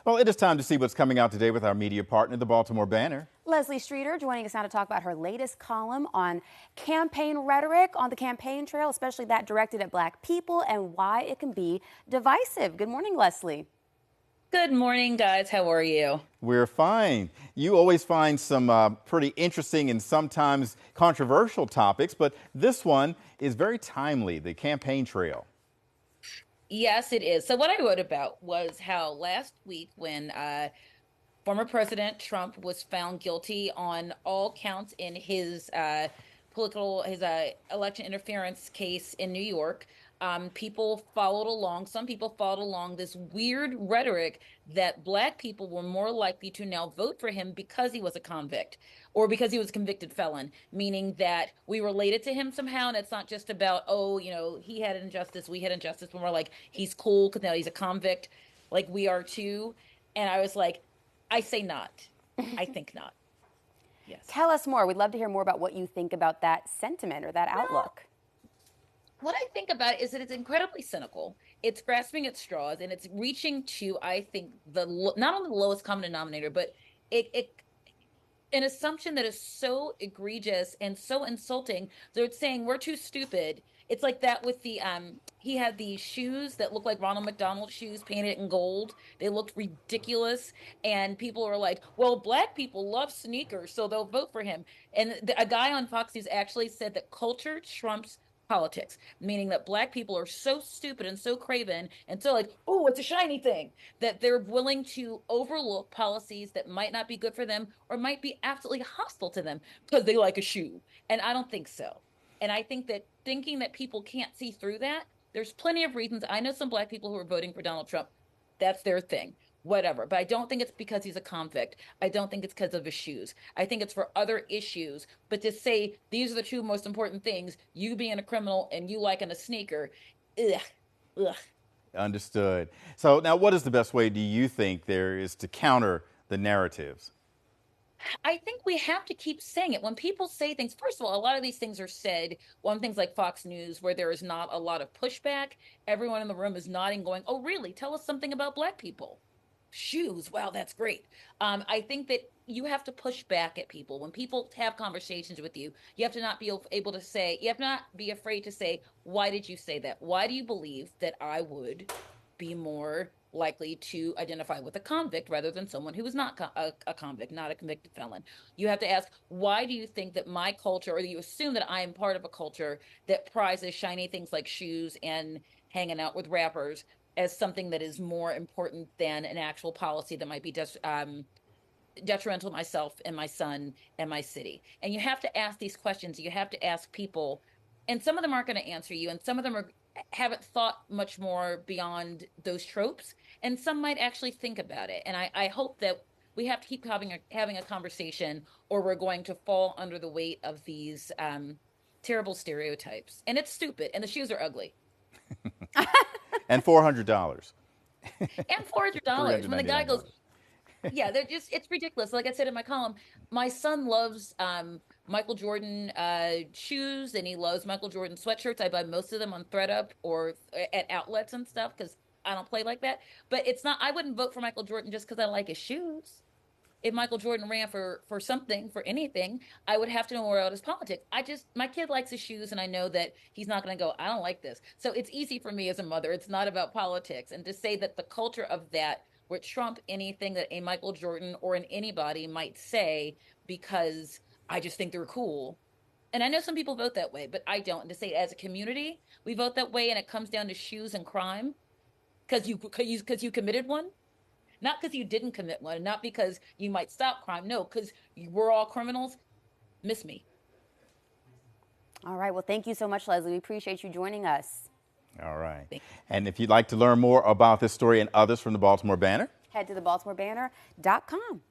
Well, it is time to see what's coming out today with our media partner, the Baltimore Banner. Leslie Streeter joining us now to talk about her latest column on campaign rhetoric on the campaign trail, especially that directed at Black people and why it can be divisive. Good morning, Leslie. Good morning, guys. How are you? We're fine. You always find some pretty interesting and sometimes controversial topics, but this one is very timely, the campaign trail. Yes, it is. So what I wrote about was how last week when former President Trump was found guilty on all counts in his election interference case in New York, people followed along. Some people followed along this weird rhetoric that Black people were more likely to now vote for him because he was a convict or because he was a convicted felon, meaning that we related to him somehow. And it's not just about, oh, he had injustice, we had injustice, but more like he's cool because now he's a convict, like we are too. And I was like, I say not. I think not. Yes. Tell us more. We'd love to hear more about what you think about that sentiment or that outlook. What I think about it is that it's incredibly cynical. It's grasping at straws, and it's reaching to, I think, not only the lowest common denominator, but an assumption that is so egregious and so insulting. So it's saying we're too stupid. It's like that with he had these shoes that looked like Ronald McDonald shoes painted in gold. They looked ridiculous. And people were like, well, Black people love sneakers, so they'll vote for him. And a guy on Fox News actually said that culture trumps politics, meaning that Black people are so stupid and so craven and so like, oh, it's a shiny thing, that they're willing to overlook policies that might not be good for them or might be absolutely hostile to them because they like a shoe. And I don't think so. And I think that thinking that people can't see through that, there's plenty of reasons. I know some Black people who are voting for Donald Trump. That's their thing. Whatever. But I don't think it's because he's a convict. I don't think it's because of his shoes. I think it's for other issues. But to say these are the two most important things, you being a criminal and you liking a sneaker, ugh. Understood. So now what is the best way do you think there is to counter the narratives? I think we have to keep saying it. When people say things, first of all, a lot of these things are said on things like Fox News where there is not a lot of pushback. Everyone in the room is nodding, going, oh, really? Tell us something about Black people. Shoes. Wow, that's great. I think that you have to push back at people. When people have conversations with you, you have to not be able to say, you have to not be afraid to say, why did you say that? Why do you believe that I would be more likely to identify with a convict rather than someone who is not a convict, not a convicted felon? You have to ask, why do you think that my culture, or you assume that I am part of a culture that prizes shiny things like shoes and hanging out with rappers as something that is more important than an actual policy that might be detrimental to myself and my son and my city? And you have to ask these questions. You have to ask people, and some of them aren't going to answer you, and some of them haven't thought much more beyond those tropes, and some might actually think about it. And I hope that we have to keep having a conversation, or we're going to fall under the weight of these terrible stereotypes. And it's stupid, and the shoes are ugly. And $400. And $400 when the guy goes, yeah, it's ridiculous. Like I said in my column, my son loves Michael Jordan shoes, and he loves Michael Jordan sweatshirts. I buy most of them on ThredUp or at outlets and stuff because I don't play like that. But it's not, I wouldn't vote for Michael Jordan just because I like his shoes. If Michael Jordan ran for something, for anything, I would have to know more about his politics. My kid likes his shoes, and I know that he's not going to go, I don't like this. So it's easy for me as a mother. It's not about politics. And to say that the culture of that would trump anything that a Michael Jordan or an anybody might say because I just think they're cool. And I know some people vote that way, but I don't. And to say as a community, we vote that way, and it comes down to shoes and crime because you committed one. Not because you didn't commit one, not because you might stop crime. No, because we're all criminals. Miss me. All right. Well, thank you so much, Leslie. We appreciate you joining us. All right. And if you'd like to learn more about this story and others from the Baltimore Banner, head to thebaltimorebanner.com.